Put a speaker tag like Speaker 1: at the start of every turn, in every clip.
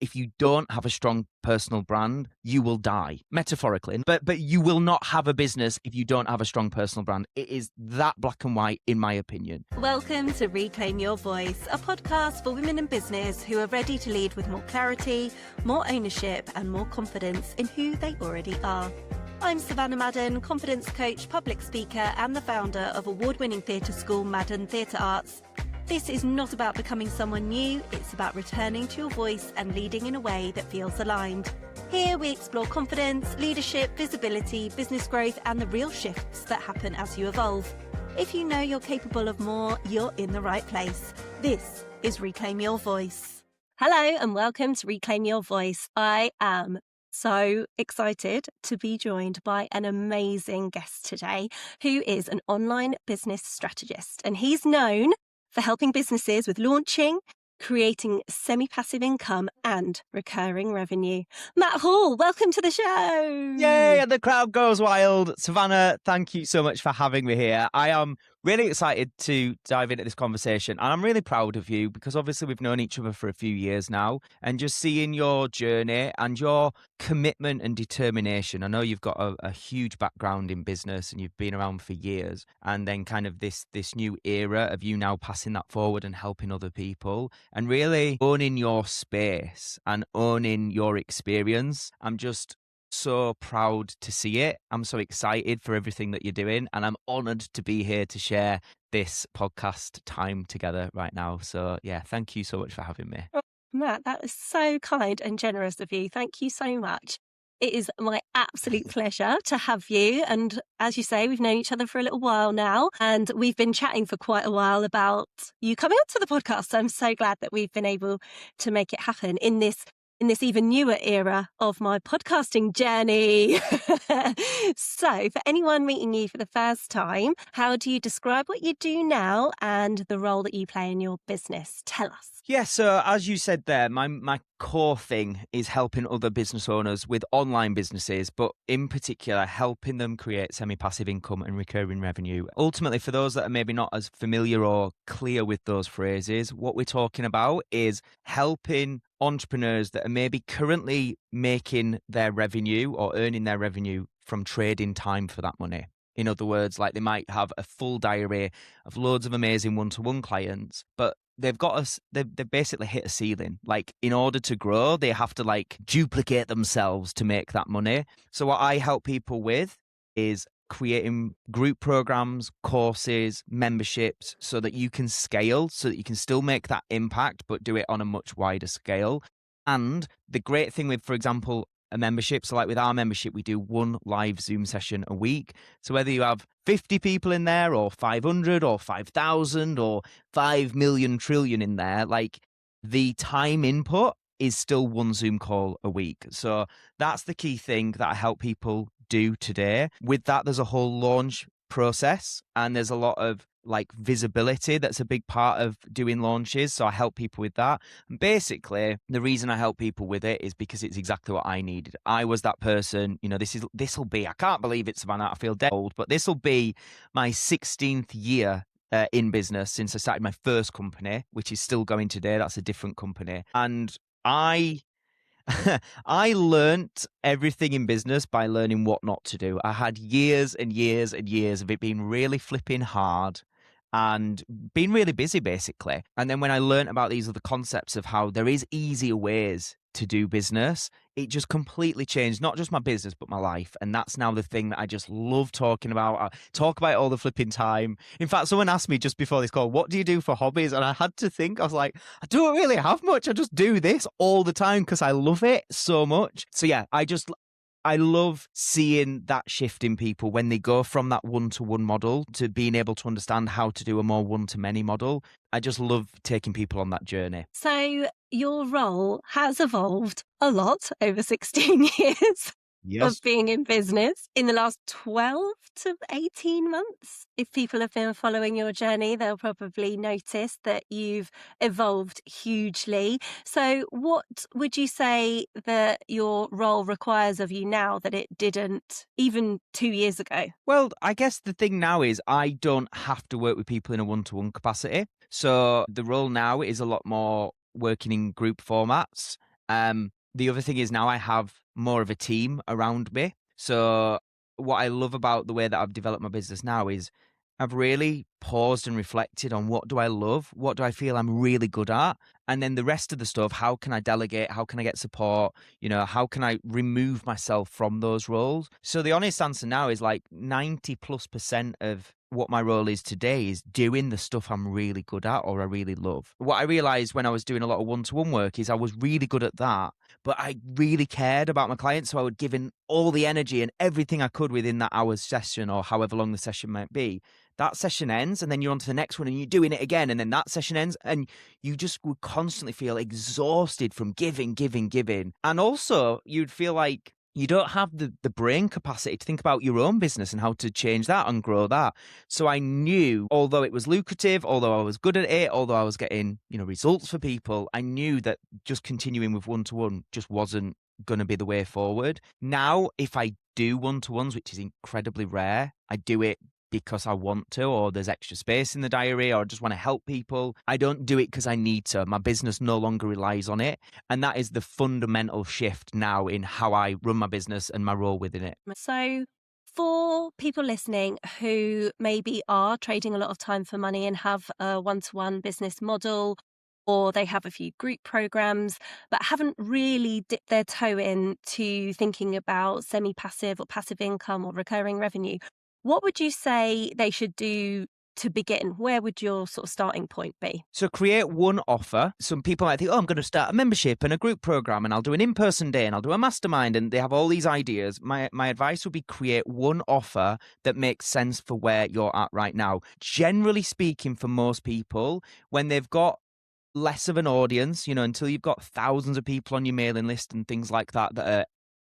Speaker 1: if you don't have a strong personal brand, you will die, metaphorically. But you will not have a business if you don't have a strong personal brand. It is that black and white, in my opinion.
Speaker 2: Welcome to Reclaim Your Voice, a podcast for women in business who are ready to lead with more clarity, more ownership, and more confidence in who they already are. I'm Savannah Madden, confidence coach, public speaker, and the founder of award-winning theatre school Madden Theatre Arts. This is not about becoming someone new, it's about returning to your voice and leading in a way that feels aligned. Here we explore confidence, leadership, visibility, business growth, and the real shifts that happen as you evolve. If you know you're capable of more, you're in the right place. This is Reclaim Your Voice. Hello and welcome to Reclaim Your Voice. I am so excited to be joined by an amazing guest today who is an online business strategist, and he's known for helping businesses with launching, creating semi-passive income and recurring revenue. Matt Hall, welcome to the show.
Speaker 1: Yay, and the crowd goes wild. Savannah, thank you so much for having me here. I am really excited to dive into this conversation, and I'm really proud of you because obviously we've known each other for a few years now, and just seeing your journey and your commitment and determination. I know you've got a huge background in business and you've been around for years, and then kind of this new era of you now passing that forward and helping other people and really owning your space and owning your experience. I'm just so proud to see it. I'm so excited for everything that you're doing, and I'm honored to be here to share this podcast time together right now. So yeah, thank you so much for having me.
Speaker 2: Oh, Matt, that was so kind and generous of you. Thank you so much. It is my absolute pleasure to have you. And as you say, we've known each other for a little while now, and we've been chatting for quite a while about you coming onto the podcast. So I'm so glad that we've been able to make it happen in this even newer era of my podcasting journey. So for anyone meeting you for the first time, how do you describe what you do now and the role that you play in your business? Tell us.
Speaker 1: Yeah, so as you said there, my core thing is helping other business owners with online businesses, but in particular, helping them create semi-passive income and recurring revenue. Ultimately, for those that are maybe not as familiar or clear with those phrases, what we're talking about is helping entrepreneurs that are maybe currently making their revenue or earning their revenue from trading time for that money. In other words, like they might have a full diary of loads of amazing one-to-one clients, but they've basically hit a ceiling. Like, in order to grow, they have to like duplicate themselves to make that money. So what I help people with is creating group programs, courses, memberships, so that you can scale, so that you can still make that impact, but do it on a much wider scale. And the great thing with, for example, a membership, so like with our membership, we do one live Zoom session a week. So whether you have 50 people in there or 500 or 5,000 or 5 million trillion in there, like the time input is still one Zoom call a week. So that's the key thing that I help people do today. With that, there's a whole launch process, and there's a lot of like visibility that's a big part of doing launches. So I help people with that. And basically, the reason I help people with it is because it's exactly what I needed. I was that person, you know, this'll be, I can't believe it, Savannah, I feel dead old, but this will be my 16th year in business since I started my first company, which is still going today. That's a different company. And I learnt everything in business by learning what not to do. I had years and years and years of it being really flipping hard and being really busy, basically. And then when I learned about these other concepts of how there is easier ways to do business, it just completely changed not just my business, but my life. And that's now the thing that I just love talking about. I talk about it all the flipping time. In fact, someone asked me just before this call, what do you do for hobbies? And I had to think, I was like, I don't really have much. I just do this all the time because I love it so much. So yeah, I love seeing that shift in people when they go from that one-to-one model to being able to understand how to do a more one-to-many model. I just love taking people on that journey.
Speaker 2: So your role has evolved a lot over 16 years. Of being in business in the last 12 to 18 months. If people have been following your journey, they'll probably notice that you've evolved hugely. So what would you say that your role requires of you now that it didn't even 2 years ago?
Speaker 1: Well, I guess the thing now is I don't have to work with people in a one-to-one capacity. So the role now is a lot more working in group formats. The other thing is now I have more of a team around me. So what I love about the way that I've developed my business now is I've really paused and reflected on what do I love? What do I feel I'm really good at? And then the rest of the stuff, how can I delegate? How can I get support? How can I remove myself from those roles? So the honest answer now is like 90+% of what my role is today is doing the stuff I'm really good at or I really love. What I realized when I was doing a lot of one-to-one work is I was really good at that, but I really cared about my clients. So I would give in all the energy and everything I could within that hour's session or however long the session might be. That session ends and then you're on to the next one and you're doing it again. And then that session ends and you just would constantly feel exhausted from giving. And also you'd feel like you don't have the brain capacity to think about your own business and how to change that and grow that. So I knew, although it was lucrative, although I was good at it, although I was getting, results for people, I knew that just continuing with one-to-one just wasn't going to be the way forward. Now, if I do one-to-ones, which is incredibly rare, I do it because I want to, or there's extra space in the diary, or I just want to help people. I don't do it because I need to. My business no longer relies on it. And that is the fundamental shift now in how I run my business and my role within it.
Speaker 2: So for people listening who maybe are trading a lot of time for money and have a one-to-one business model, or they have a few group programs, but haven't really dipped their toe into thinking about semi-passive or passive income or recurring revenue, what would you say they should do to begin? Where would your sort of starting point be?
Speaker 1: So create one offer. Some people might think, I'm going to start a membership and a group program and I'll do an in-person day and I'll do a mastermind, and they have all these ideas. My advice would be create one offer that makes sense for where you're at right now. Generally speaking, for most people, when they've got less of an audience, until you've got thousands of people on your mailing list and things like that are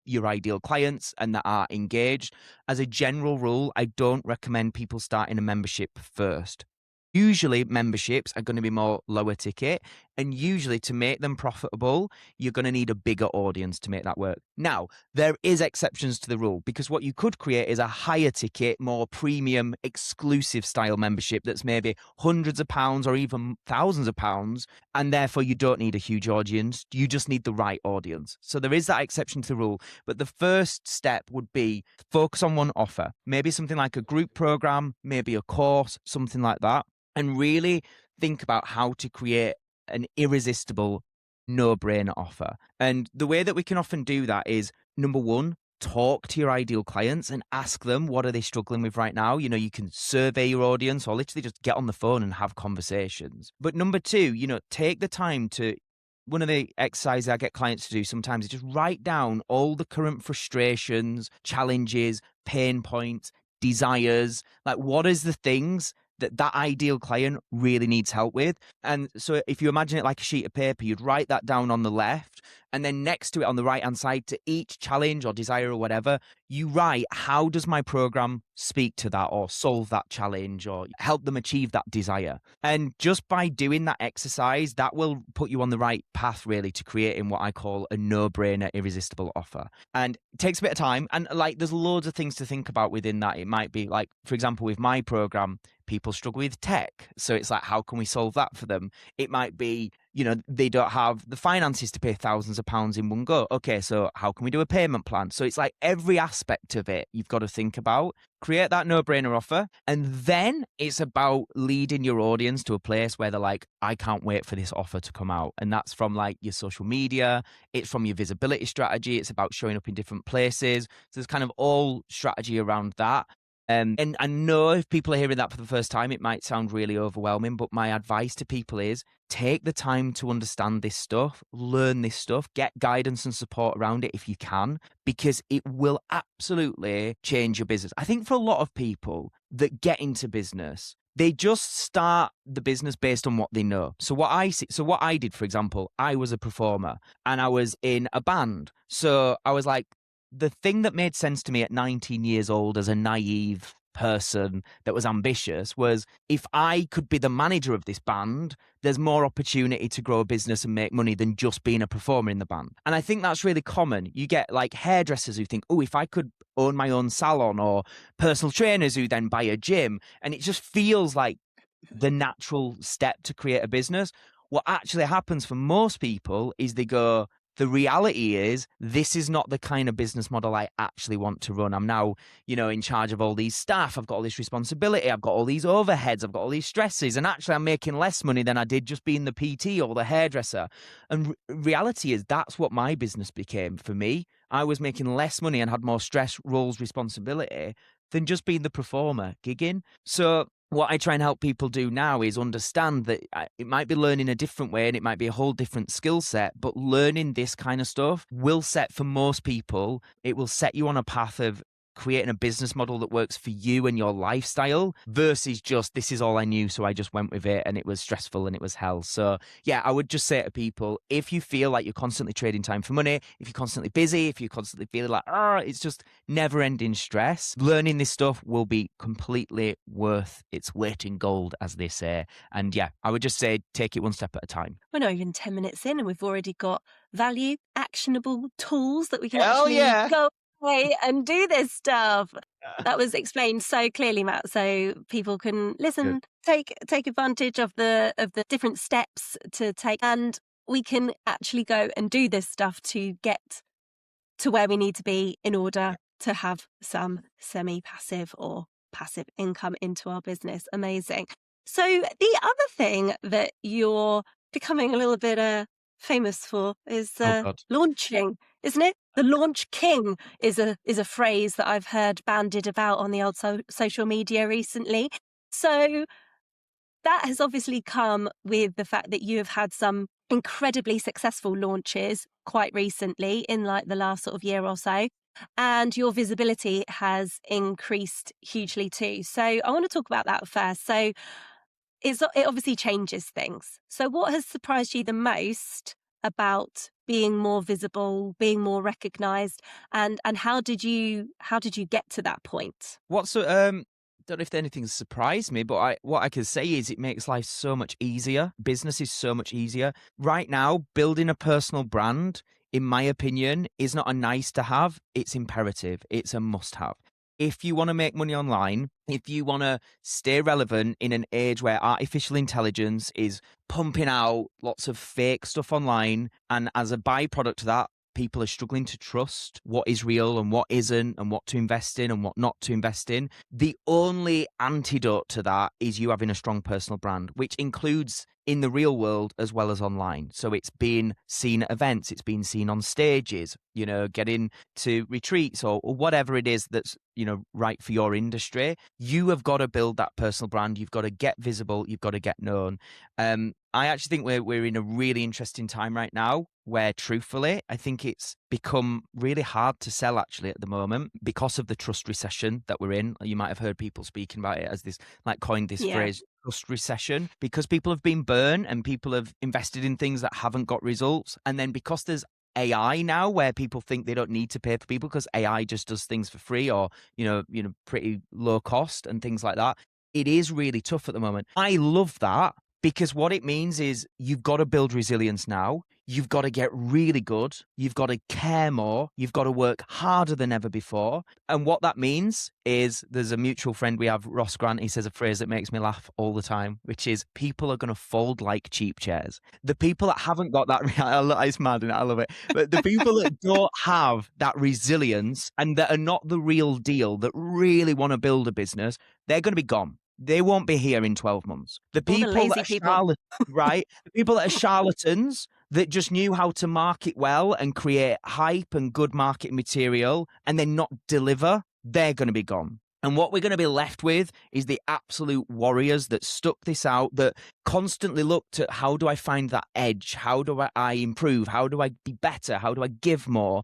Speaker 1: your ideal clients and that are engaged. As a general rule, I don't recommend people starting a membership first. Usually memberships are going to be more lower ticket, and usually to make them profitable, you're going to need a bigger audience to make that work. Now, there is exceptions to the rule, because what you could create is a higher ticket, more premium, exclusive style membership that's maybe hundreds of pounds or even thousands of pounds, and therefore you don't need a huge audience. You just need the right audience. So there is that exception to the rule, but the first step would be focus on one offer, maybe something like a group program, maybe a course, something like that. And really think about how to create an irresistible, no-brainer offer. And the way that we can often do that is, number one, talk to your ideal clients and ask them, what are they struggling with right now? You can survey your audience or literally just get on the phone and have conversations. But number two, take the time to, one of the exercises I get clients to do sometimes is just write down all the current frustrations, challenges, pain points, desires. Like, what is the things that ideal client really needs help with? And so if you imagine it like a sheet of paper, you'd write that down on the left, and then next to it on the right hand side, to each challenge or desire or whatever, you write, how does my program speak to that or solve that challenge or help them achieve that desire? And just by doing that exercise, that will put you on the right path really to creating what I call a no-brainer irresistible offer. And it takes a bit of time, and like there's loads of things to think about within that. It might be like, for example, with my program, people struggle with tech. So it's like, how can we solve that for them? It might be, they don't have the finances to pay thousands of pounds in one go. Okay, so how can we do a payment plan? So it's like every aspect of it you've got to think about. Create that no-brainer offer. And then it's about leading your audience to a place where they're like, I can't wait for this offer to come out. And that's from like your social media. It's from your visibility strategy. It's about showing up in different places. So there's kind of all strategy around that. And I know if people are hearing that for the first time, it might sound really overwhelming, but my advice to people is take the time to understand this stuff, learn this stuff, get guidance and support around it if you can, because it will absolutely change your business. I think for a lot of people that get into business, they just start the business based on what they know. So what I did, for example, I was a performer and I was in a band. So I was like, the thing that made sense to me at 19 years old as a naive person that was ambitious was, if I could be the manager of this band, there's more opportunity to grow a business and make money than just being a performer in the band. And I think that's really common. You get like hairdressers who think, if I could own my own salon, or personal trainers who then buy a gym. And it just feels like the natural step to create a business. What actually happens for most people is they go, The reality is this is not the kind of business model I actually want to run. I'm now, in charge of all these staff. I've got all this responsibility. I've got all these overheads. I've got all these stresses. And actually, I'm making less money than I did just being the PT or the hairdresser. And reality is that's what my business became for me. I was making less money and had more stress, roles, responsibility than just being the performer gigging. So what I try and help people do now is understand that it might be learning a different way and it might be a whole different skill set, but learning this kind of stuff will set for most people, it will set you on a path of creating a business model that works for you and your lifestyle versus just this is all I knew, so I just went with it and it was stressful and it was hell. So yeah, I would just say to people, if you feel like you're constantly trading time for money, if you're constantly busy, if you're constantly feeling like, it's just never ending stress, learning this stuff will be completely worth its weight in gold, as they say. And yeah, I would just say take it one step at a time.
Speaker 2: We're not even 10 minutes in and we've already got value, actionable tools that we can
Speaker 1: Hell
Speaker 2: actually
Speaker 1: yeah.
Speaker 2: go away and do this stuff. That was explained so clearly, Matt, so people can listen, take advantage of the different steps to take, and we can actually go and do this stuff to get to where we need to be in order to have some semi-passive or passive income into our business. Amazing. So the other thing that you're becoming a little bit famous for is launching, isn't it? The launch king is a phrase that I've heard bandied about on the old social media recently. So that has obviously come with the fact that you have had some incredibly successful launches quite recently in like the last sort of year or so. And your visibility has increased hugely too. So I want to talk about that first. So it obviously changes things. So what has surprised you the most about being more visible, being more recognized, and how did you get to that point?
Speaker 1: Don't know if anything's surprised me, but what I can say is it makes life so much easier. Business is so much easier. Right now, building a personal brand, in my opinion, is not a nice to have. It's imperative. It's a must have. If you want to make money online, if you want to stay relevant in an age where artificial intelligence is pumping out lots of fake stuff online, and as a byproduct of that, people are struggling to trust what is real and what isn't, and what to invest in and what not to invest in. The only antidote to that is you having a strong personal brand, which includes in the real world as well as online. So it's being seen at events, it's being seen on stages, getting to retreats or whatever it is that's, right for your industry. You have got to build that personal brand. You've got to get visible. You've got to get known. I actually think we're in a really interesting time right now where, truthfully, I think it's become really hard to sell actually at the moment because of the trust recession that we're in. You might have heard people speaking about it as this, coined this phrase, trust recession, because people have been burned and people have invested in things that haven't got results. And then because there's AI now where people think they don't need to pay for people because AI just does things for free or, pretty low cost and things like that. It is really tough at the moment. I love that because what it means is you've got to build resilience now. You've got to get really good. You've got to care more. You've got to work harder than ever before. And what that means is there's a mutual friend we have, Ross Grant. He says a phrase that makes me laugh all the time, which is people are going to fold like cheap chairs. The people that haven't got that, it's mad and I love it. But the people that don't have that resilience and that are not the real deal, that really want to build a business, they're going to be gone. They won't be here in 12 months. The people that are right? The people that are charlatans that just knew how to market well and create hype and good marketing material and then not deliver, they're going to be gone. And what we're going to be left with is the absolute warriors that stuck this out, that constantly looked at how do I find that edge? How do I improve? How do I be better? How do I give more?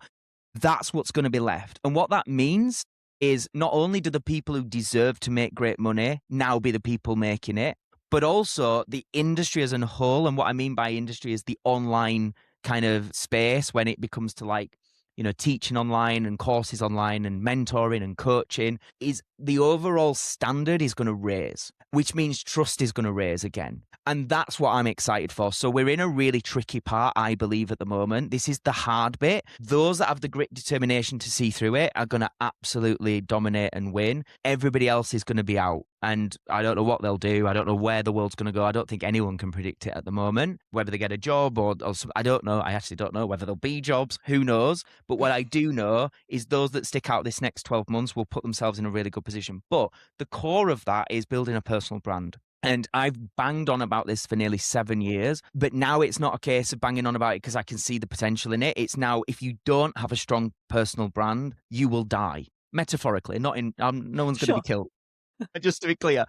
Speaker 1: That's what's going to be left. And what that means is not only do the people who deserve to make great money now be the people making it, but also the industry as a whole. And what I mean by industry is the online kind of space when it becomes to teaching online and courses online and mentoring and coaching, is the overall standard is going to raise, which means trust is going to raise again. And that's what I'm excited for. So we're in a really tricky part, I believe, at the moment. This is the hard bit. Those that have the grit determination to see through it are going to absolutely dominate and win. Everybody else is going to be out. And I don't know what they'll do. I don't know where the world's going to go. I don't think anyone can predict it at the moment, whether they get a job or I don't know. I actually don't know whether there'll be jobs. Who knows? But what I do know is those that stick out this next 12 months will put themselves in a really good position. But the core of that is building a personal brand. And I've banged on about this for nearly 7 years, but now it's not a case of banging on about it because I can see the potential in it. It's now, if you don't have a strong personal brand, you will die. Metaphorically, not in, no one's going to
Speaker 2: Sure.
Speaker 1: be killed. Just to be clear.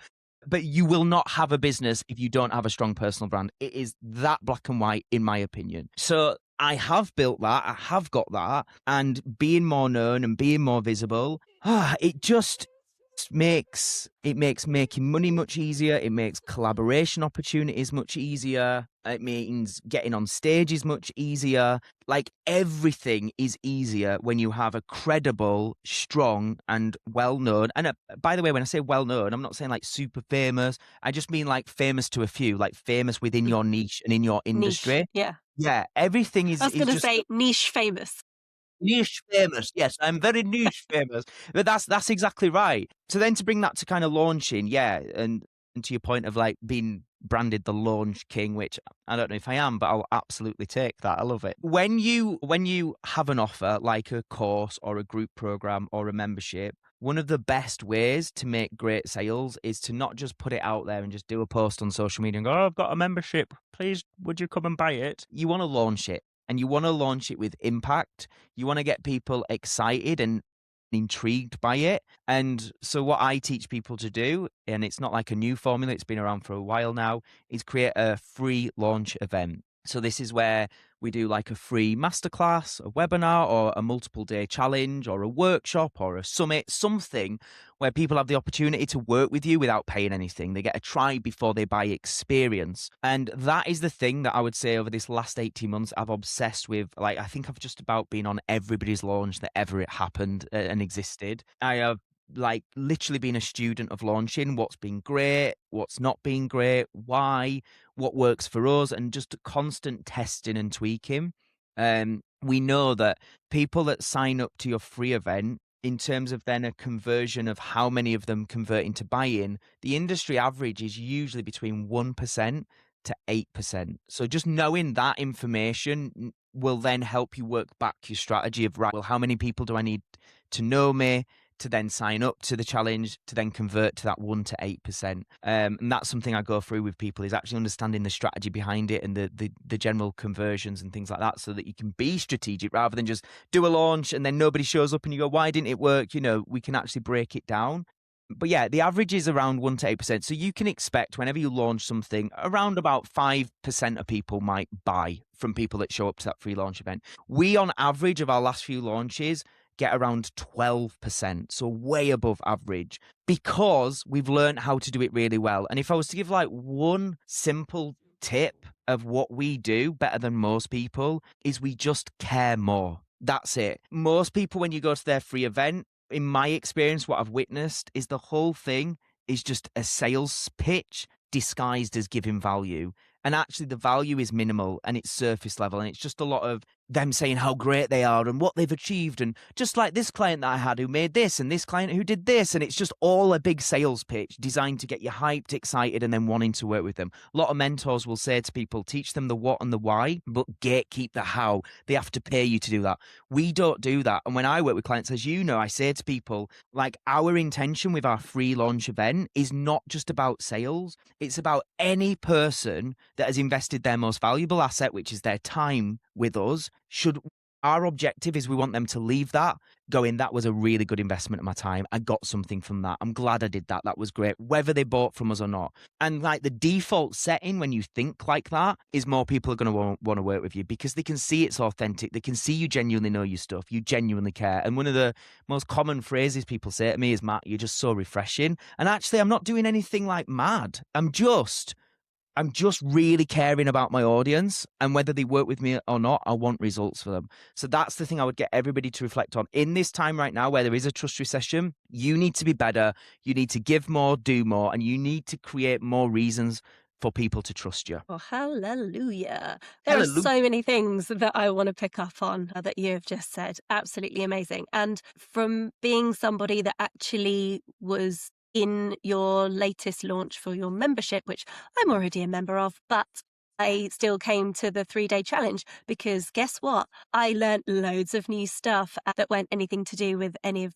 Speaker 1: But you will not have a business if you don't have a strong personal brand. It is that black and white, in my opinion. So I have built that. I have got that. And being more known and being more visible, it just makes making money much easier. It makes collaboration opportunities much easier. It means getting on stage is much easier. Like, everything is easier when you have a credible, strong, and well-known. And by the way, when I say well-known, I'm not saying like super famous. I just mean like famous to a few, like famous within your niche and in your
Speaker 2: Niche.
Speaker 1: industry.
Speaker 2: Yeah.
Speaker 1: Yeah, everything
Speaker 2: I was
Speaker 1: is
Speaker 2: going to
Speaker 1: just
Speaker 2: say niche famous.
Speaker 1: niche famous. Yes, I'm very niche famous. But that's exactly right. So then to bring that to kind of launching, yeah, and to your point of like being branded the launch king, which I don't know if I am, but I'll absolutely take that. I love it. When you have an offer like a course or a group program or a membership, one of the best ways to make great sales is to not just put it out there and just do a post on social media and go, "Oh, I've got a membership. Please, would you come and buy it?" You want to launch it. And you want to launch it with impact. You want to get people excited and intrigued by it. And so what I teach people to do, and it's not like a new formula, it's been around for a while now, is create a free launch event. So this is where we do like a free masterclass, a webinar, or a multiple day challenge, or a workshop, or a summit, something where people have the opportunity to work with you without paying anything. They get a try before they buy experience. And that is the thing that I would say over this last 18 months, I've obsessed with. Like, I think I've just about been on everybody's launch that ever it happened and existed. I have like literally been a student of launching, what's been great, what's not been great, why, what works for us, and just constant testing and tweaking. We know that people that sign up to your free event, in terms of then a conversion of how many of them convert into buy-in, the industry average is usually between 1% to 8%. So just knowing that information will then help you work back your strategy of, right, well, how many people do I need to know me to then sign up to the challenge to then convert to that 1 to 8%. And that's something I go through with people, is actually understanding the strategy behind it and the general conversions and things like that, so that you can be strategic rather than just do a launch and then nobody shows up and you go, why didn't it work? You know, we can actually break it down. But yeah, the average is around 1 to 8%. So you can expect whenever you launch something, around about 5% of people might buy from people that show up to that free launch event. We, on average, of our last few launches, get around 12%, so way above average, because we've learned how to do it really well. And if I was to give like one simple tip of what we do better than most people, is we just care more. That's it. Most people, when you go to their free event, in my experience, what I've witnessed is the whole thing is just a sales pitch disguised as giving value. And actually the value is minimal and it's surface level, and it's just a lot of them saying how great they are and what they've achieved. And just like this client that I had who made this and this client who did this. And it's just all a big sales pitch designed to get you hyped, excited, and then wanting to work with them. A lot of mentors will say to people, teach them the what and the why, but gatekeep the how. They have to pay you to do that. We don't do that. And when I work with clients, as you know, I say to people, like, our intention with our free launch event is not just about sales. It's about any person that has invested their most valuable asset, which is their time, with us. Our objective is we want them to leave that going, that was a really good investment of my time. I got something from that. I'm glad I did that. That was great, whether they bought from us or not. And like the default setting when you think like that is more people are going to want to work with you because they can see it's authentic. They can see you genuinely know your stuff. You genuinely care. And one of the most common phrases people say to me is, Matt, you're just so refreshing. And actually, I'm not doing anything like mad. I'm just really caring about my audience, and whether they work with me or not, I want results for them. So that's the thing I would get everybody to reflect on. In this time right now where there is a trust recession, you need to be better. You need to give more, do more, and you need to create more reasons for people to trust you.
Speaker 2: Oh, hallelujah. There are
Speaker 1: Hallelujah.
Speaker 2: so many things that I want to pick up on that you have just said. Absolutely amazing. And from being somebody that actually was in your latest launch for your membership, which I'm already a member of, but I still came to the 3-day challenge because guess what? I learned loads of new stuff that weren't anything to do with any of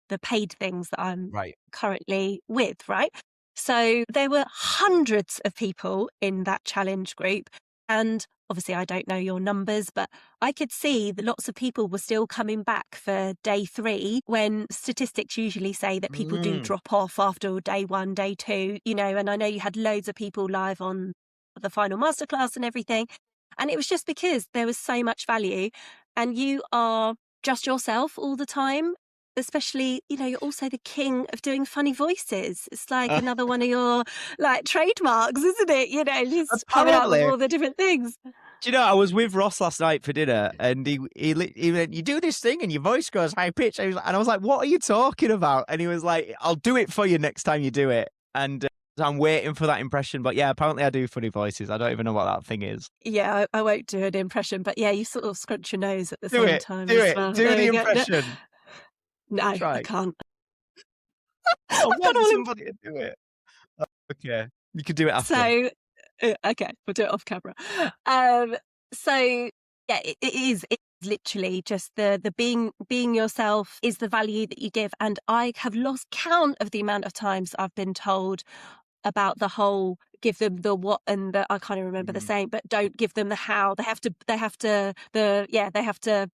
Speaker 2: the paid things that I'm
Speaker 1: Right.
Speaker 2: currently with, right? So there were hundreds of people in that challenge group. And obviously, I don't know your numbers, but I could see that lots of people were still coming back for day 3 when statistics usually say that people do drop off after day 1, day 2, and I know you had loads of people live on the final masterclass and everything. And it was just because there was so much value and you are just yourself all the time. Especially, you're also the king of doing funny voices. It's like another one of your trademarks, isn't it? Just coming up with
Speaker 1: Apparently.
Speaker 2: all the different things.
Speaker 1: Do you know, I was with Ross last night for dinner, and he went, "You do this thing, and your voice goes high pitch." And I was like, "What are you talking about?" And he was like, "I'll do it for you next time you do it." And I'm waiting for that impression. But yeah, apparently I do funny voices. I don't even know what that thing is.
Speaker 2: Yeah, I won't do an impression, but yeah, you sort of scrunch your nose at the
Speaker 1: Do
Speaker 2: same
Speaker 1: it.
Speaker 2: time
Speaker 1: Do
Speaker 2: as
Speaker 1: it.
Speaker 2: well.
Speaker 1: Do
Speaker 2: There
Speaker 1: the
Speaker 2: we go.
Speaker 1: impression.
Speaker 2: No, I
Speaker 1: Try.
Speaker 2: can't.
Speaker 1: I
Speaker 2: I've got
Speaker 1: want
Speaker 2: all
Speaker 1: somebody to do it. Okay. You can do it after.
Speaker 2: So, okay, we'll do it off camera. So yeah, it is. It's literally just the being yourself is the value that you give. And I have lost count of the amount of times I've been told about the whole give them the what and the I can't even remember the saying, but don't give them the how. They have to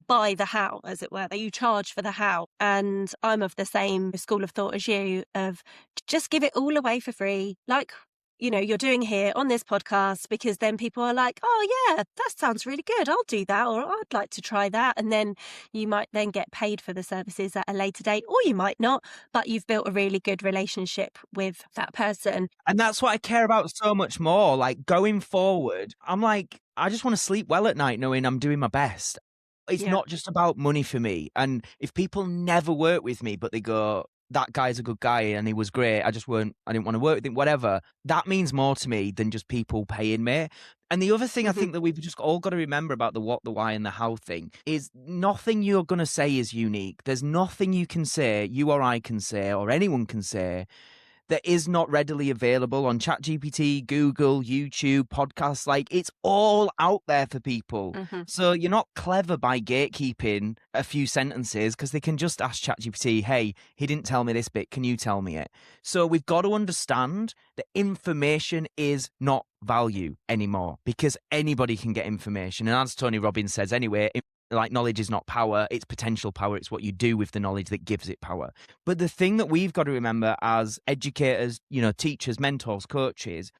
Speaker 2: buy the how, as it were. You charge for the how. And I'm of the same school of thought as you of just give it all away for free. Like, you're doing here on this podcast, because then people are like, oh yeah, that sounds really good. I'll do that, or I'd like to try that. And then you might then get paid for the services at a later date, or you might not, but you've built a really good relationship with that person.
Speaker 1: And that's what I care about so much more. Like going forward, I'm like, I just want to sleep well at night knowing I'm doing my best. It's
Speaker 2: Yeah.
Speaker 1: not just about money for me. And if people never work with me, but they go, that guy's a good guy and he was great, I didn't want to work with him, whatever, that means more to me than just people paying me. And the other thing I think that we've just all got to remember about the what, the why, and the how thing is nothing you're going to say is unique. There's nothing you can say, you or I can say, or anyone can say, that is not readily available on ChatGPT, Google, YouTube, podcasts. Like, it's all out there for people. So you're not clever by gatekeeping a few sentences, because they can just ask ChatGPT, hey, he didn't tell me this bit, can you tell me it? So we've got to understand that information is not value anymore, because anybody can get information. And as Tony Robbins says anyway, like, knowledge is not power, it's potential power. It's what you do with the knowledge that gives it power. But the thing that we've got to remember as educators, teachers, mentors, coaches,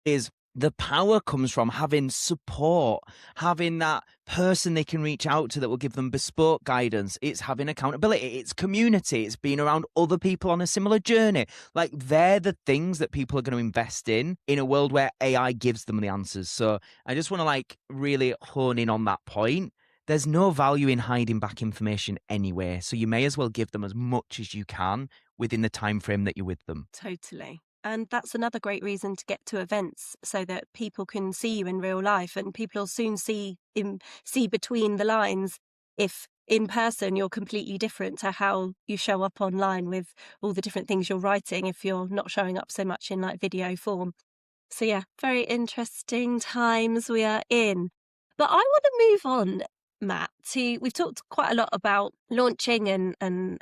Speaker 1: is the power comes from having support, having that person they can reach out to that will give them bespoke guidance. It's having accountability, it's community, it's being around other people on a similar journey. Like, they're the things that people are going to invest in a world where AI gives them the answers. So I just want to really hone in on that point. There's no value in hiding back information anyway, so you may as well give them as much as you can within the time frame that you're with them.
Speaker 2: Totally. And that's another great reason to get to events, so that people can see you in real life, and people will soon see between the lines if in person you're completely different to how you show up online with all the different things you're writing, if you're not showing up so much in video form. So yeah, very interesting times we are in. But I want to move on, Matt, we've talked quite a lot about launching and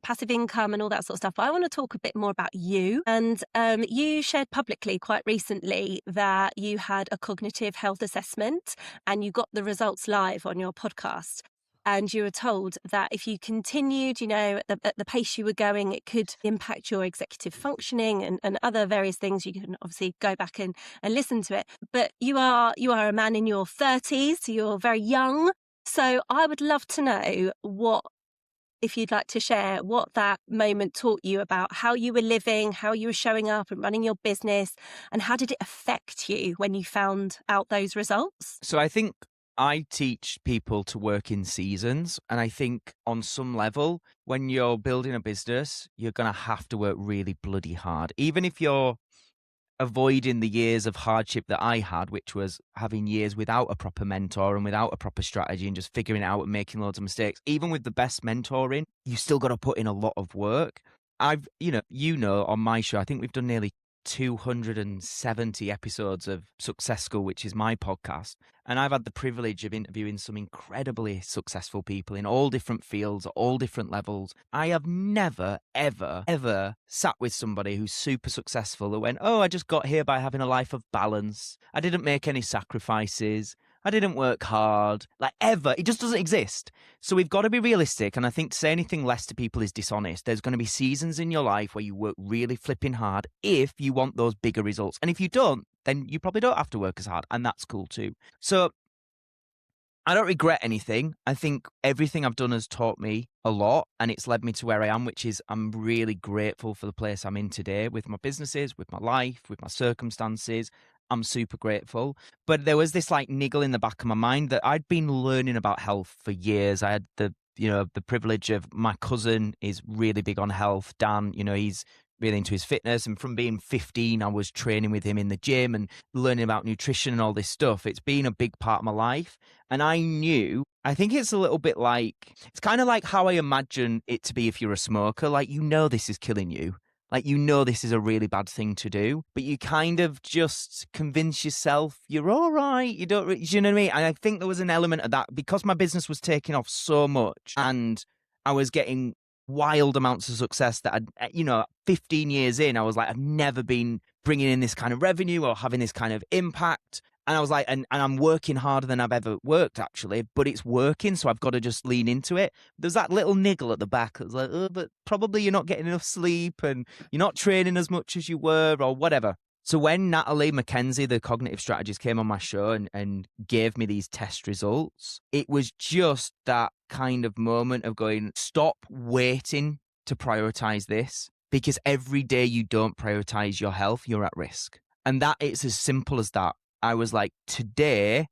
Speaker 2: passive income and all that sort of stuff, but I want to talk a bit more about you. And you shared publicly quite recently that you had a cognitive health assessment and you got the results live on your podcast. And you were told that if you continued, at the pace you were going, it could impact your executive functioning and other various things. You can obviously go back and listen to it. But you are a man in your 30s, so you're very young. So I would love to know if you'd like to share what that moment taught you about how you were living, how you were showing up and running your business, and how did it affect you when you found out those results?
Speaker 1: So I think I teach people to work in seasons. And I think on some level, when you're building a business, you're going to have to work really bloody hard. Even if you're avoiding the years of hardship that I had, which was having years without a proper mentor and without a proper strategy and just figuring it out and making loads of mistakes. Even with the best mentoring, you still got to put in a lot of work. on my show, I think we've done nearly 270 episodes of Success School, which is my podcast. And I've had the privilege of interviewing some incredibly successful people in all different fields, at all different levels. I have never, ever, ever sat with somebody who's super successful that went, oh, I just got here by having a life of balance. I didn't make any sacrifices. I didn't work hard, like ever. It just doesn't exist. So we've got to be realistic. And I think to say anything less to people is dishonest. There's going to be seasons in your life where you work really flipping hard if you want those bigger results. And if you don't, then you probably don't have to work as hard. And that's cool too. So I don't regret anything. I think everything I've done has taught me a lot, and it's led me to where I am, which is I'm really grateful for the place I'm in today with my businesses, with my life, with my circumstances. I'm super grateful. But there was this like niggle in the back of my mind that I'd been learning about health for years. I had the privilege of my cousin is really big on health. Dan, he's really into his fitness. And from being 15, I was training with him in the gym and learning about nutrition and all this stuff. It's been a big part of my life. And I think it's a little bit like, it's kind of like how I imagine it to be if you're a smoker. Like, this is killing you. Like, this is a really bad thing to do, but you kind of just convince yourself you're all right. You don't, you know what I mean? And I think there was an element of that because my business was taking off so much and I was getting wild amounts of success that 15 years in, I was like, I've never been bringing in this kind of revenue or having this kind of impact. And I was like, and I'm working harder than I've ever worked, actually, but it's working. So I've got to just lean into it. There's that little niggle at the back. It's like, oh, but probably you're not getting enough sleep and you're not training as much as you were or whatever. So when Natalie McKenzie, the cognitive strategist, came on my show and gave me these test results, it was just that kind of moment of going, stop waiting to prioritize this, because every day you don't prioritize your health, you're at risk. And that it's as simple as that. I was like, today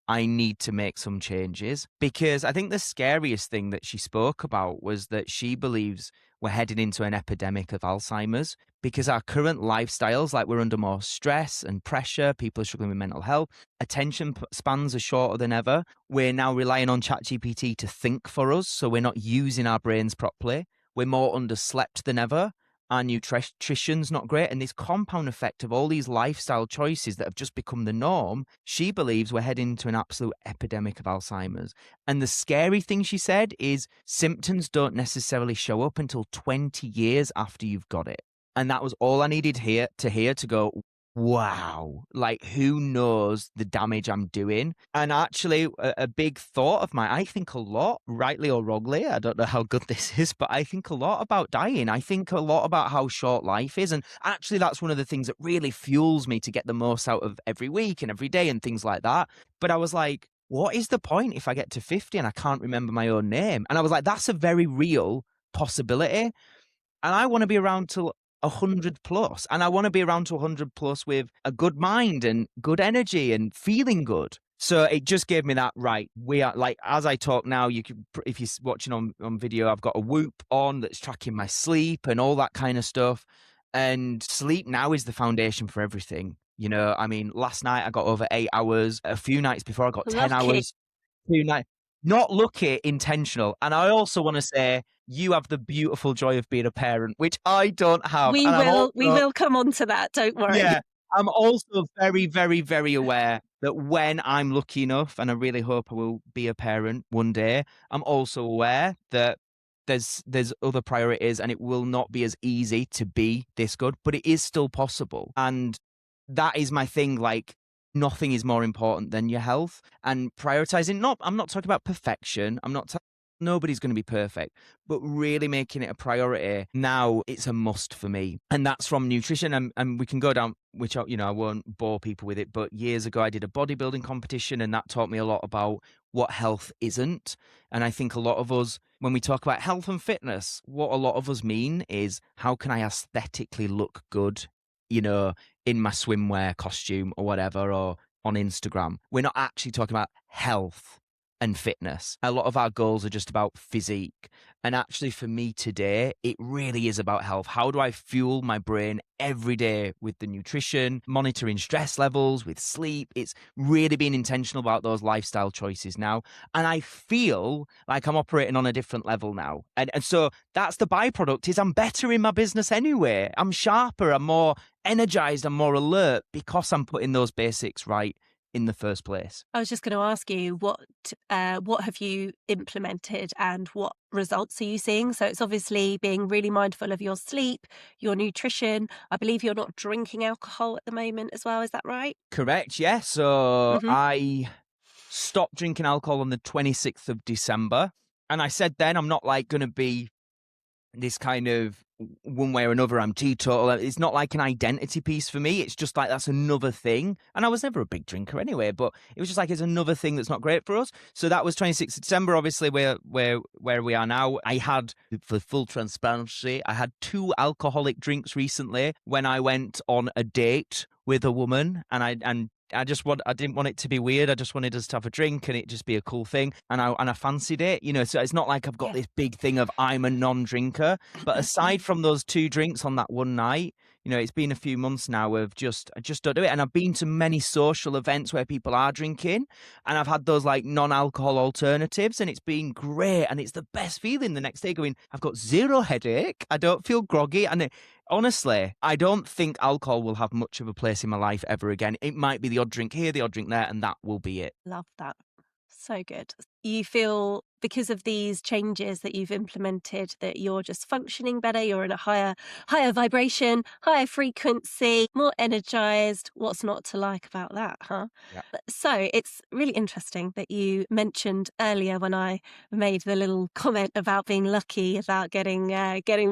Speaker 1: I need to make some changes, because I think the scariest thing that she spoke about was that she believes we're heading into an epidemic of Alzheimer's because our current lifestyles, like we're under more stress and pressure, people are struggling with mental health, attention spans are shorter than ever. We're now relying on ChatGPT to think for us, so we're not using our brains properly. We're more underslept than ever. Our nutrition's not great. And this compound effect of all these lifestyle choices that have just become the norm, she believes we're heading to an absolute epidemic of Alzheimer's. And the scary thing she said is symptoms don't necessarily show up until 20 years after you've got it. And that was all I needed to hear to go, wow, like who knows the damage I'm doing? And actually a big thought of mine, I think a lot, rightly or wrongly, I don't know how good this is, but I think a lot about dying. I think a lot about how short life is. And actually that's one of the things that really fuels me to get the most out of every week and every day and things like that. But I was like, what is the point if I get to 50 and I can't remember my own name? And I was like, that's a very real possibility. And I want to be around till 100 plus. And I want to be around to 100 plus with a good mind and good energy and feeling good. So it just gave me that, right, we are like, as I talk now, you can, if you're watching on video, I've got a Whoop on that's tracking my sleep and all that kind of stuff. And sleep now is the foundation for everything. I mean, last night I got over 8 hours. A few nights before I got 10 hours. 2 nights. Not lucky, intentional. And I also want to say, you have the beautiful joy of being a parent, which I don't have.
Speaker 2: We will come on to that. Don't worry.
Speaker 1: Yeah. I'm also very, very, very aware that when I'm lucky enough, and I really hope I will be a parent one day, I'm also aware that there's other priorities and it will not be as easy to be this good, but it is still possible. And that is my thing. Like, nothing is more important than your health, and prioritizing. I'm not talking about perfection. Nobody's going to be perfect, but really making it a priority now, it's a must for me. And that's from nutrition. And we can go down, which, I won't bore people with it, but years ago I did a bodybuilding competition and that taught me a lot about what health isn't. And I think a lot of us, when we talk about health and fitness, what a lot of us mean is, how can I aesthetically look good, in my swimwear costume or whatever, or on Instagram? We're not actually talking about health. and fitness. A lot of our goals are just about physique. And actually, for me today, it really is about health. How do I fuel my brain every day with the nutrition, monitoring stress levels, with sleep? It's really being intentional about those lifestyle choices now. And I feel like I'm operating on a different level now. And so that's the byproduct is I'm better in my business anyway. I'm sharper, I'm more energized, I'm more alert because I'm putting those basics right in the first place.
Speaker 2: I was just going to ask you what have you implemented and what results are you seeing? So it's obviously being really mindful of your sleep, your nutrition. I believe you're not drinking alcohol at the moment as well. Is that right?
Speaker 1: Correct, yeah. So
Speaker 2: Mm-hmm.
Speaker 1: I stopped drinking alcohol on the 26th of December. And I said then I'm not like going to be this kind of one way or another, I'm teetotal. It's not like an identity piece for me. It's just like that's another thing. And I was never a big drinker anyway, but it was just like it's another thing that's not great for us. So that was 26th of December, obviously, where we are now. I had, for full transparency, I had 2 alcoholic drinks recently when I went on a date with a woman, and I didn't want it to be weird. I just wanted us to have a drink and it just be a cool thing. And I fancied it, so it's not like I've got this big thing of I'm a non-drinker. But aside from those 2 drinks on that one night, it's been a few months now of I just don't do it. And I've been to many social events where people are drinking and I've had those like non-alcohol alternatives and it's been great. And it's the best feeling the next day going, I've got 0 headache. I don't feel groggy. And honestly, I don't think alcohol will have much of a place in my life ever again. It might be the odd drink here, the odd drink there, and that will be it.
Speaker 2: Love that. So good. You feel because of these changes that you've implemented that you're just functioning better, you're in a higher vibration, higher frequency, more energized. What's not to like about that, huh?
Speaker 1: Yeah.
Speaker 2: So it's really interesting that you mentioned earlier when I made the little comment about being lucky about getting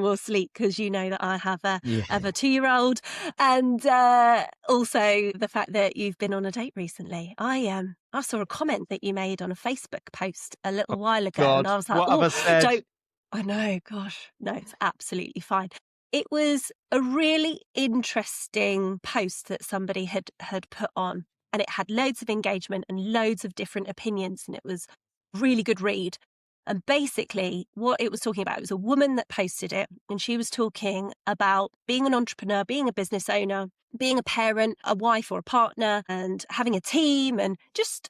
Speaker 2: more sleep, because you know that I have a 2-year-old, and also the fact that you've been on a date recently. I saw a comment that you made on a Facebook post a little while ago,
Speaker 1: God,
Speaker 2: and I was like,
Speaker 1: what have I said?
Speaker 2: don't. I know, gosh, no, it's absolutely fine. It was a really interesting post that somebody had put on, and it had loads of engagement and loads of different opinions, and it was a really good read. And basically what it was talking about, it was a woman that posted it, and she was talking about being an entrepreneur, being a business owner, being a parent, a wife or a partner, and having a team, and just,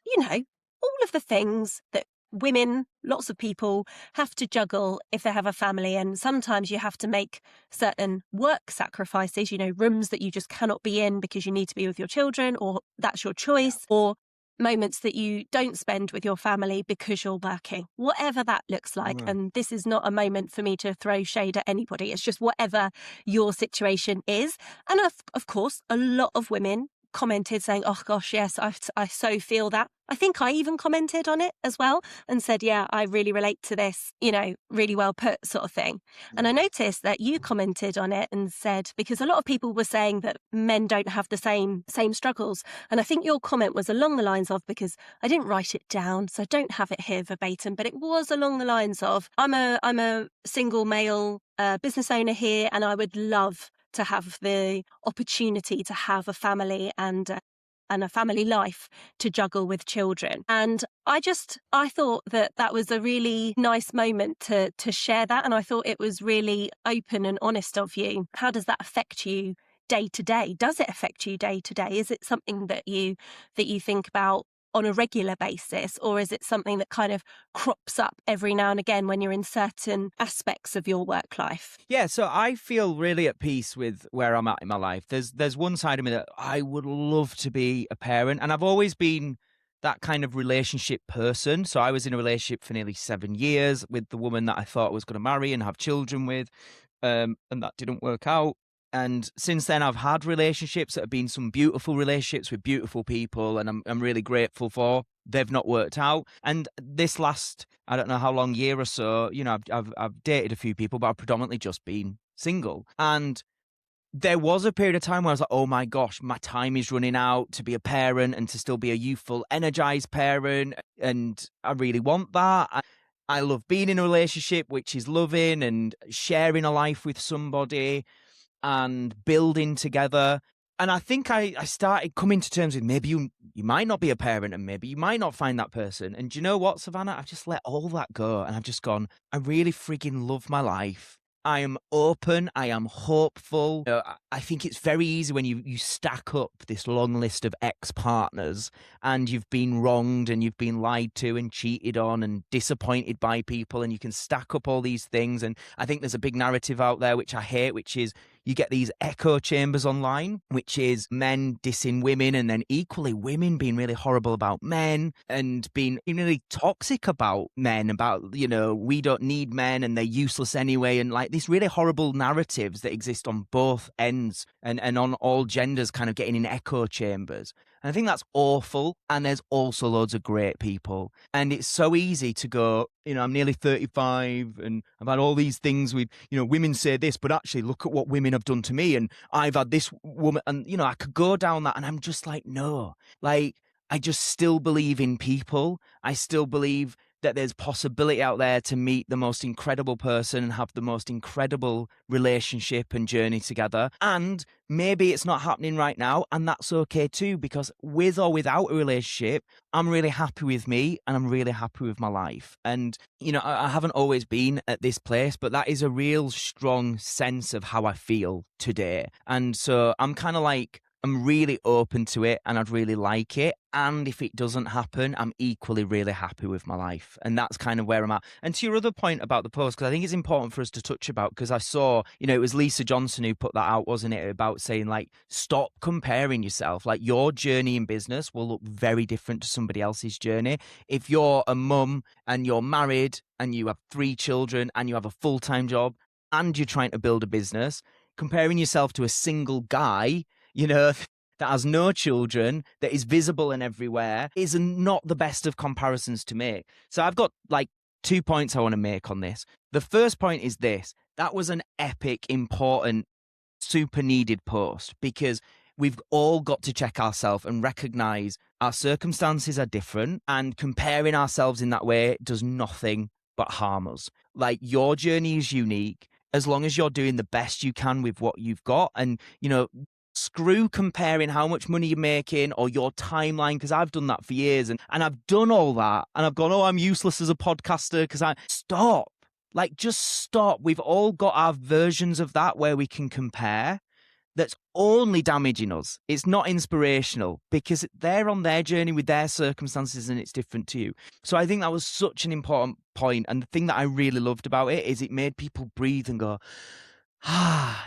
Speaker 2: all of the things that women, lots of people have to juggle if they have a family. And sometimes you have to make certain work sacrifices, rooms that you just cannot be in because you need to be with your children, or that's your choice, or moments that you don't spend with your family because you're working, whatever that looks like. And this is not a moment for me to throw shade at anybody. It's just whatever your situation is. And of course, a lot of women commented saying, oh gosh, yes, I so feel that. I think I even commented on it as well and said, yeah, I really relate to this, really well put, sort of thing. And I noticed that you commented on it and said, because a lot of people were saying that men don't have the same struggles. And I think your comment was along the lines of, because I didn't write it down, so I don't have it here verbatim, but it was along the lines of, I'm a single male business owner here, and I would love to have the opportunity to have a family and a family life to juggle with children. And I thought that was a really nice moment to share that. And I thought it was really open and honest of you. How does that affect you day to day? Does it affect you day to day? Is it something that you think about on a regular basis, or is it something that kind of crops up every now and again when you're in certain aspects of your work life?
Speaker 1: Yeah, so I feel really at peace with where I'm at in my life. There's one side of me that I would love to be a parent, and I've always been that kind of relationship person. So I was in a relationship for nearly 7 years with the woman that I thought I was going to marry and have children with, and that didn't work out. And since then, I've had relationships that have been some beautiful relationships with beautiful people, and I'm really grateful for. They've not worked out. And this last, I don't know how long, year or so, I've dated a few people, but I've predominantly just been single. And there was a period of time where I was like, oh my gosh, my time is running out to be a parent and to still be a youthful, energized parent. And I really want that. I love being in a relationship, which is loving and sharing a life with somebody and building together. And I think I started coming to terms with maybe you might not be a parent and maybe you might not find that person. And do you know what, Savannah? I've just let all that go and I've just gone, I really frigging love my life. I am open. I am hopeful. I think it's very easy when you stack up this long list of ex-partners and you've been wronged and you've been lied to and cheated on and disappointed by people, and you can stack up all these things. And I think there's a big narrative out there, which I hate, which is you get these echo chambers online, which is men dissing women and then equally women being really horrible about men and being really toxic about men, about, we don't need men and they're useless anyway. And like these really horrible narratives that exist on both ends and on all genders kind of getting in echo chambers. And I think that's awful. And there's also loads of great people. And it's so easy to go, I'm nearly 35 and I've had all these things with, women say this, but actually look at what women have done to me. And I've had this woman and, I could go down that and I'm just like, no, like I just still believe in people. I still believe that there's possibility out there to meet the most incredible person and have the most incredible relationship and journey together. And maybe it's not happening right now, and that's okay too, because with or without a relationship, I'm really happy with me and I'm really happy with my life. And, I haven't always been at this place, but that is a real strong sense of how I feel today. And so I'm kind of like, I'm really open to it and I'd really like it. And if it doesn't happen, I'm equally really happy with my life. And that's kind of where I'm at. And to your other point about the post, because I think it's important for us to touch about, because I saw, it was Lisa Johnson who put that out, wasn't it? About saying like, stop comparing yourself. Like your journey in business will look very different to somebody else's journey. If you're a mum and you're married and you have 3 children and you have a full-time job and you're trying to build a business, comparing yourself to a single guy, that has no children, that is visible and everywhere, is not the best of comparisons to make. So I've got like 2 points I want to make on this. The first point is this. That was an epic, important, super needed post, because we've all got to check ourselves and recognize our circumstances are different, and comparing ourselves in that way does nothing but harm us. Like your journey is unique as long as you're doing the best you can with what you've got. And, screw comparing how much money you're making or your timeline, because I've done that for years and I've done all that and I've gone, I'm useless as a podcaster because stop. Like, just stop. We've all got our versions of that where we can compare. That's only damaging us. It's not inspirational because they're on their journey with their circumstances and it's different to you. So I think that was such an important point. And the thing that I really loved about it is it made people breathe and go,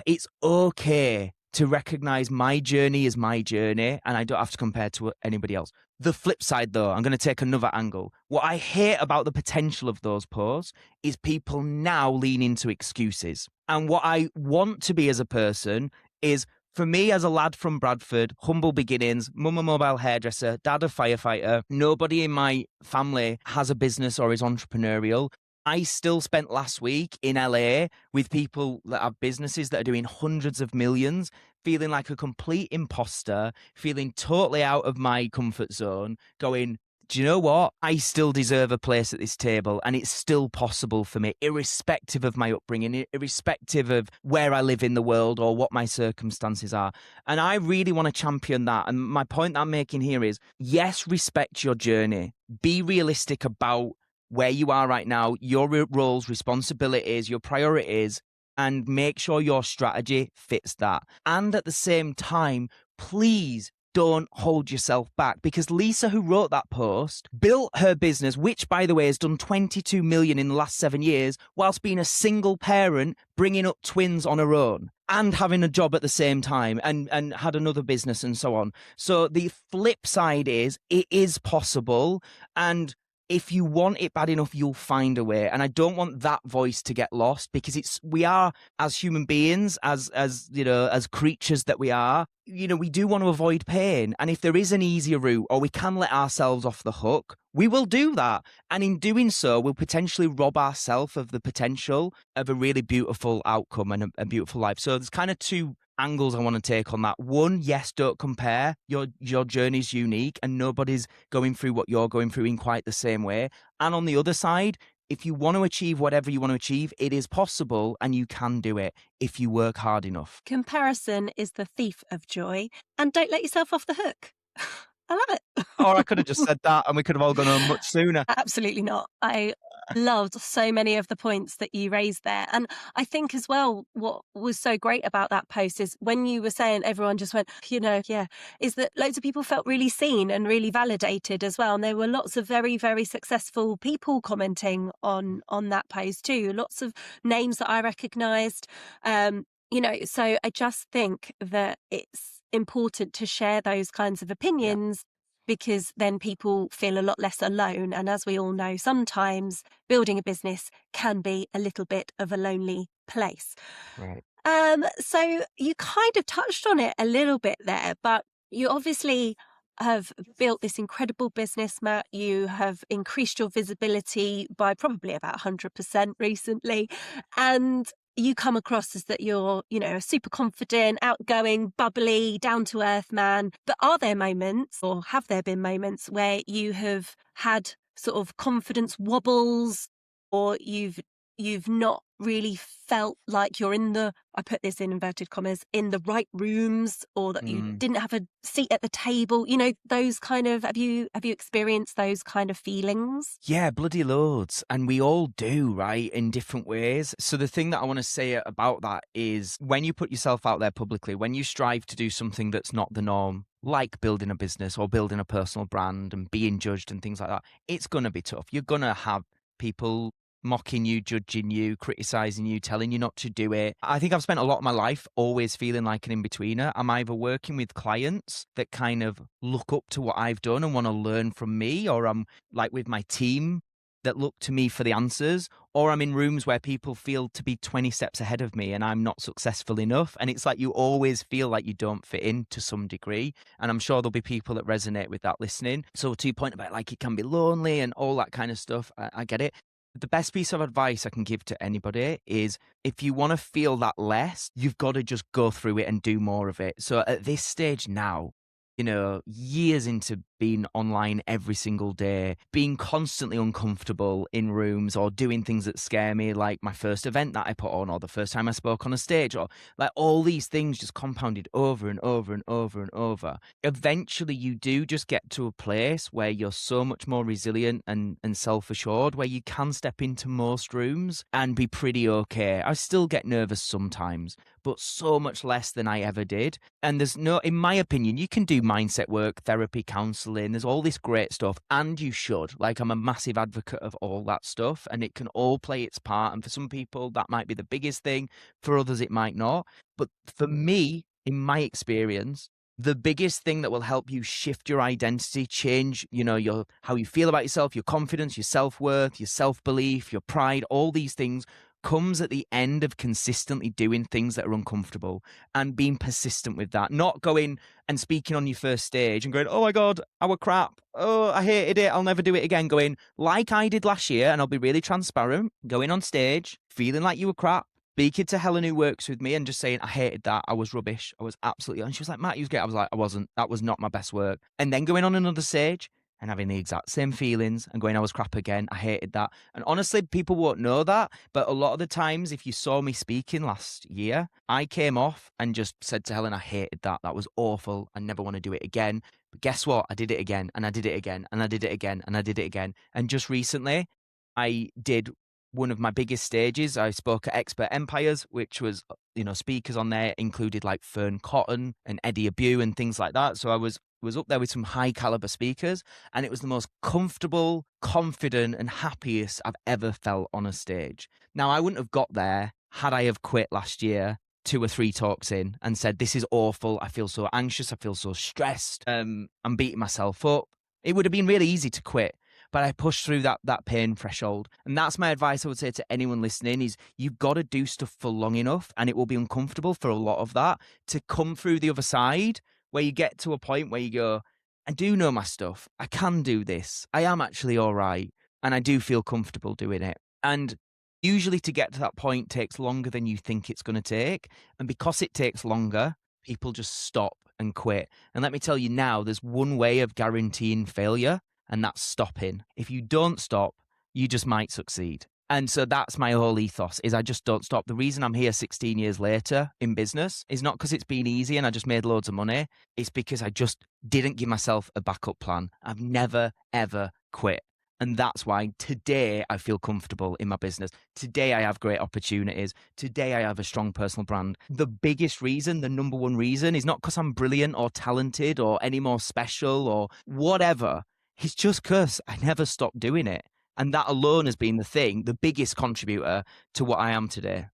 Speaker 1: it's okay to recognize my journey is my journey and I don't have to compare to anybody else. The flip side, though, I'm going to take another angle. What I hate about the potential of those posts is people now lean into excuses. And what I want to be as a person is, for me, as a lad from Bradford, humble beginnings, mum a mobile hairdresser, dad a firefighter, nobody in my family has a business or is entrepreneurial. I still spent last week in LA with people that have businesses that are doing hundreds of millions, feeling like a complete imposter, feeling totally out of my comfort zone, going, do you know what? I still deserve a place at this table and it's still possible for me, irrespective of my upbringing, irrespective of where I live in the world or what my circumstances are. And I really want to champion that. And my point that I'm making here is, yes, respect your journey. Be realistic about where you are right now, your roles, responsibilities, your priorities, and make sure your strategy fits that. And at the same time, please don't hold yourself back, because Lisa, who wrote that post, built her business, which, by the way, has done 22 million in the last 7 years, whilst being a single parent, bringing up twins on her own and having a job at the same time, and had another business and so on. So the flip side is, it is possible, and if you want it bad enough, you'll find a way. And I don't want that voice to get lost, because we are, as human beings, as creatures that we are, we do want to avoid pain. And if there is an easier route, or we can let ourselves off the hook, we will do that. And in doing so, we'll potentially rob ourselves of the potential of a really beautiful outcome and a beautiful life. So there's kind of 2 angles I want to take on that. One, yes, don't compare. Your journey's unique and nobody's going through what you're going through in quite the same way. And on the other side, if you want to achieve whatever you want to achieve, it is possible and you can do it if you work hard enough.
Speaker 2: Comparison is the thief of joy, and don't let yourself off the hook. I love it.
Speaker 1: Or I could have just said that and we could have all gone home much sooner.
Speaker 2: Absolutely not. I loved so many of the points that you raised there. And I think as well, what was so great about that post is when you were saying everyone just went, yeah, is that loads of people felt really seen and really validated as well. And there were lots of very, very successful people commenting on that post too. Lots of names that I recognised. So I just think that it's important to share those kinds of opinions, because then people feel a lot less alone. And as we all know, sometimes building a business can be a little bit of a lonely place.
Speaker 1: Right.
Speaker 2: So you kind of touched on it a little bit there, but you obviously have built this incredible business, Matt. You have increased your visibility by probably about 100% recently. And you come across as that you're, a super confident, outgoing, bubbly, down to earth man. But are there moments, or have there been moments where you have had sort of confidence wobbles, or you've not really felt like you're in the, I put this in inverted commas, in the right rooms, or that you didn't have a seat at the table? Those kind of, have you experienced those kind of feelings?
Speaker 1: Yeah, bloody loads. And we all do, right, in different ways. So the thing that I want to say about that is when you put yourself out there publicly, when you strive to do something that's not the norm, like building a business or building a personal brand and being judged and things like that, it's going to be tough. You're going to have people mocking you, judging you, criticizing you, telling you not to do it. I think I've spent a lot of my life always feeling like an in-betweener. I'm either working with clients that kind of look up to what I've done and want to learn from me, or I'm like with my team that look to me for the answers, or I'm in rooms where people feel to be 20 steps ahead of me and I'm not successful enough. And it's like you always feel like you don't fit in to some degree. And I'm sure there'll be people that resonate with that listening. So to your point about like it can be lonely and all that kind of stuff, I get it. The best piece of advice I can give to anybody is if you want to feel that less, you've got to just go through it and do more of it. So at this stage now, years into being online every single day, being constantly uncomfortable in rooms or doing things that scare me, like my first event that I put on or the first time I spoke on a stage, or like all these things just compounded over and over and over and over. Eventually you do just get to a place where you're so much more resilient and self-assured, where you can step into most rooms and be pretty okay. I still get nervous sometimes, but so much less than I ever did. And in my opinion, you can do mindset work, therapy, counseling. There's all this great stuff, and you should. Like, I'm a massive advocate of all that stuff, and it can all play its part. And for some people, that might be the biggest thing. For others, it might not. But for me, in my experience, the biggest thing that will help you shift your identity, change, your how you feel about yourself, your confidence, your self-worth, your self-belief, your pride, all these things comes at the end of consistently doing things that are uncomfortable and being persistent with that. Not going and speaking on your first stage and going, oh my God, our crap. Oh, I hated it. I'll never do it again. Going like I did last year, and I'll be really transparent, going on stage, feeling like you were crap, speaking to Helen who works with me and just saying, I hated that. I was rubbish. I was absolutely, and she was like, Matt, you was great. I was like, I wasn't. That was not my best work. And then going on another stage and having the exact same feelings and going, I was crap again. I hated that. And honestly, people won't know that. But a lot of the times, if you saw me speaking last year, I came off and just said to Helen, I hated that. That was awful. I never want to do it again. But guess what? I did it again, and I did it again, and I did it again, and I did it again. And just recently, I did one of my biggest stages. I spoke at Expert Empires, which was, speakers on there included like Fern Cotton and Eddie Abu and things like that. So I was up there with some high caliber speakers, and it was the most comfortable, confident, and happiest I've ever felt on a stage. Now, I wouldn't have got there had I have quit last year 2 or 3 talks in and said, this is awful. I feel so anxious. I feel so stressed. I'm beating myself up. It would have been really easy to quit, but I pushed through that pain threshold. And that's my advice I would say to anyone listening is you've got to do stuff for long enough, and it will be uncomfortable for a lot of that, to come through the other side where you get to a point where you go, I do know my stuff. I can do this. I am actually all right. And I do feel comfortable doing it. And usually to get to that point takes longer than you think it's going to take. And because it takes longer, people just stop and quit. And let me tell you now, there's one way of guaranteeing failure, and that's stopping. If you don't stop, you just might succeed. And so that's my whole ethos is I just don't stop. The reason I'm here 16 years later in business is not because it's been easy and I just made loads of money. It's because I just didn't give myself a backup plan. I've never, ever quit. And that's why today I feel comfortable in my business. Today I have great opportunities. Today I have a strong personal brand. The biggest reason, the number one reason, is not because I'm brilliant or talented or any more special or whatever. It's just because I never stopped doing it. And that alone has been the biggest contributor to what I am today.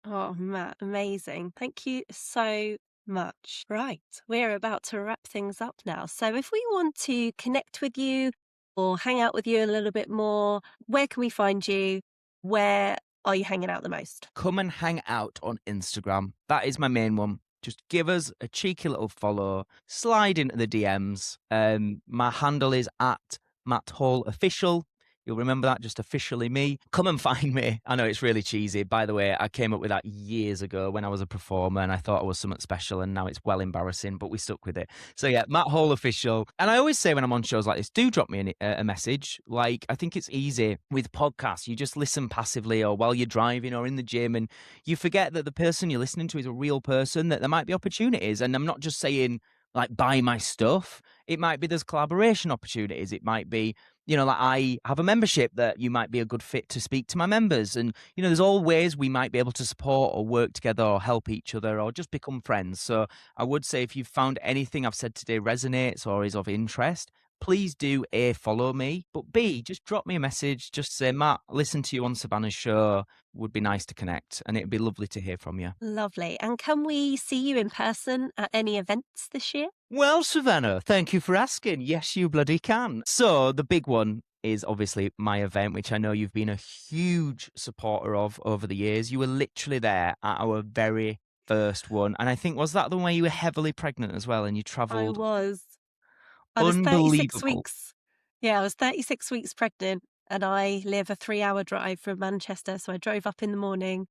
Speaker 2: Oh, Matt, amazing. Thank you so much. Right, we're about to wrap things up now. So if we want to connect with you or hang out with you a little bit more, where can we find you? Where are you hanging out the most?
Speaker 1: Come and hang out on Instagram. That is my main one. Just give us a cheeky little follow. Slide into the DMs. My handle is at Matt Hall Official. You'll remember that, just officially me. Come and find me. I know it's really cheesy. By the way, I came up with that years ago when I was a performer and I thought I was something special and now it's well embarrassing, but we stuck with it. So yeah, Matt Hall Official. And I always say when I'm on shows like this, do drop me a message. Like, I think it's easy with podcasts. You just listen passively or while you're driving or in the gym and you forget that the person you're listening to is a real person, that there might be opportunities. And I'm not just saying like buy my stuff. It might be there's collaboration opportunities. It might be, like I have a membership that you might be a good fit to speak to my members. And, there's all ways we might be able to support or work together or help each other or just become friends. So I would say if you've found anything I've said today resonates or is of interest, please do A, follow me, but B, just drop me a message. Just say, Matt, listen to you on Savannah's show. Would be nice to connect and it'd be lovely to hear from you.
Speaker 2: Lovely. And can we see you in person at any events this year?
Speaker 1: Well, Savannah, thank you for asking. Yes, you bloody can. So the big one is obviously my event, which I know you've been a huge supporter of over the years. You were literally there at our very first one. And I think, was that the one where you were heavily pregnant as well and you travelled?
Speaker 2: I was 36 weeks. Yeah, I was 36 weeks pregnant and I live a 3-hour drive from Manchester. So I drove up in the morning,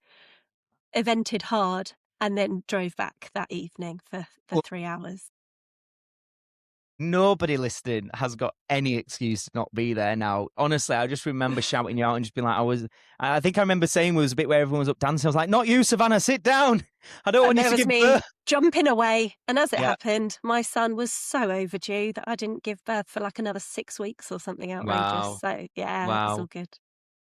Speaker 2: evented hard, and then drove back that evening for 3 hours.
Speaker 1: Nobody listening has got any excuse to not be there now. Honestly, I just remember shouting you out and just being like, I think I remember saying it was a bit where everyone was up dancing. I was like, not you, Savannah, sit down. I don't want you to give birth.
Speaker 2: Jumping away. And as it happened, my son was so overdue that I didn't give birth for like another 6 weeks or something outrageous.
Speaker 1: Wow.
Speaker 2: So yeah, it's all good.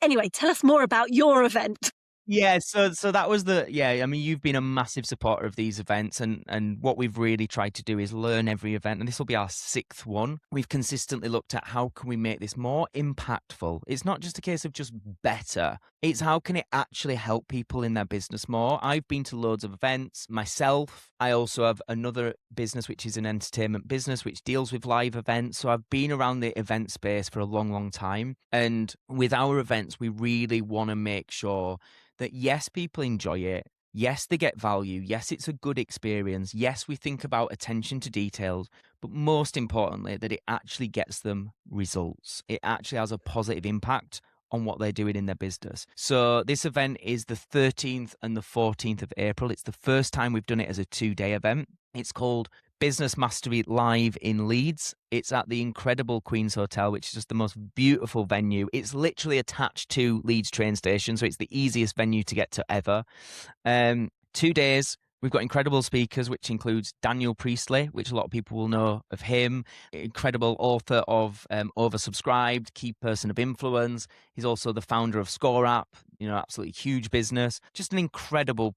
Speaker 2: Anyway, tell us more about your event.
Speaker 1: Yeah, so that was I mean, you've been a massive supporter of these events and what we've really tried to do is learn every event, and this will be our 6th one. We've consistently looked at how can we make this more impactful. It's not just a case of just better, it's how can it actually help people in their business more. I've been to loads of events myself. I also have another business which is an entertainment business which deals with live events, so I've been around the event space for a long, long time. And with our events, we really want to make sure that yes, people enjoy it. Yes, they get value. Yes, it's a good experience. Yes, we think about attention to details, but most importantly, that it actually gets them results. It actually has a positive impact on what they're doing in their business. So this event is the 13th and the 14th of April. It's the first time we've done it as a 2-day event. It's called Business Mastery Live in Leeds. It's at the incredible Queen's Hotel, which is just the most beautiful venue. It's literally attached to Leeds train station, so it's the easiest venue to get to ever. 2 days. We've got incredible speakers, which includes Daniel Priestley, which a lot of people will know of him. Incredible author of Oversubscribed, Key Person of Influence. He's also the founder of Score App, absolutely huge business. Just an incredible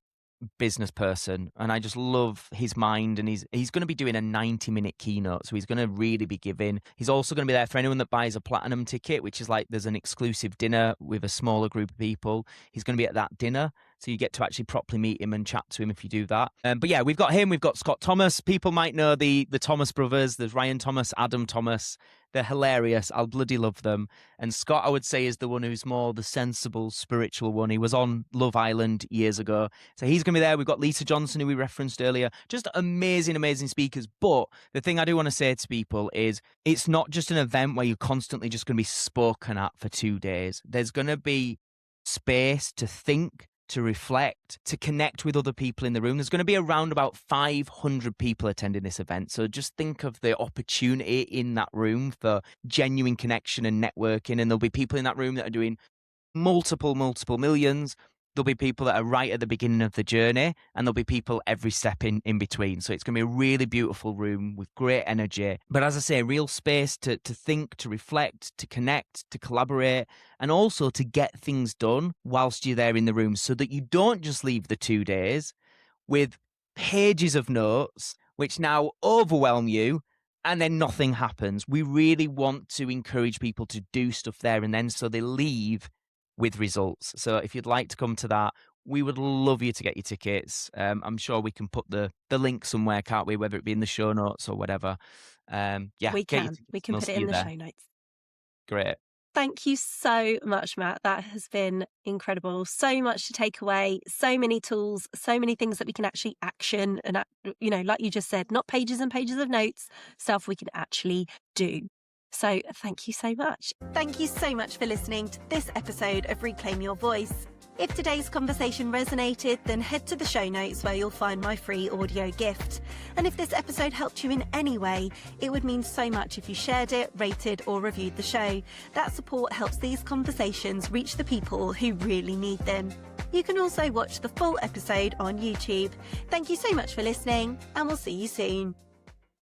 Speaker 1: business person, and I just love his mind. And he's going to be doing a 90-minute keynote, so he's going to really be giving. He's also going to be there for anyone that buys a platinum ticket, which is like there's an exclusive dinner with a smaller group of people. He's going to be at that dinner, so you get to actually properly meet him and chat to him if you do that. But yeah, we've got him. We've got Scott Thomas. People might know the Thomas brothers. There's Ryan Thomas, Adam Thomas. They're hilarious. I'll bloody love them. And Scott, I would say, is the one who's more the sensible, spiritual one. He was on Love Island years ago. So he's going to be there. We've got Lisa Johnson, who we referenced earlier. Just amazing, amazing speakers. But the thing I do want to say to people is it's not just an event where you're constantly just going to be spoken at for 2 days. There's going to be space to think, to reflect, to connect with other people in the room. There's going to be around about 500 people attending this event. So just think of the opportunity in that room for genuine connection and networking. And there'll be people in that room that are doing multiple millions. There'll be people that are right at the beginning of the journey, and there'll be people every step in between. So it's going to be a really beautiful room with great energy. But as I say, real space to think, to reflect, to connect, to collaborate, and also to get things done whilst you're there in the room, so that you don't just leave the 2 days with pages of notes, which now overwhelm you, and then nothing happens. We really want to encourage people to do stuff there and then, so they leave with results. So if you'd like to come to that, we would love you to get your tickets. I'm sure we can put the link somewhere, can't we? Whether it be in the show notes or whatever.
Speaker 2: We can put it in the show notes.
Speaker 1: Great.
Speaker 2: Thank you so much, Matt. That has been incredible. So much to take away, so many tools, so many things that we can actually action. And, like you just said, not pages and pages of notes, stuff we can actually do. So thank you so much. Thank you so much for listening to this episode of Reclaim Your Voice. If today's conversation resonated, then head to the show notes where you'll find my free audio gift. And if this episode helped you in any way, it would mean so much if you shared it, rated or reviewed the show. That support helps these conversations reach the people who really need them. You can also watch the full episode on YouTube. Thank you so much for listening, and we'll see you soon.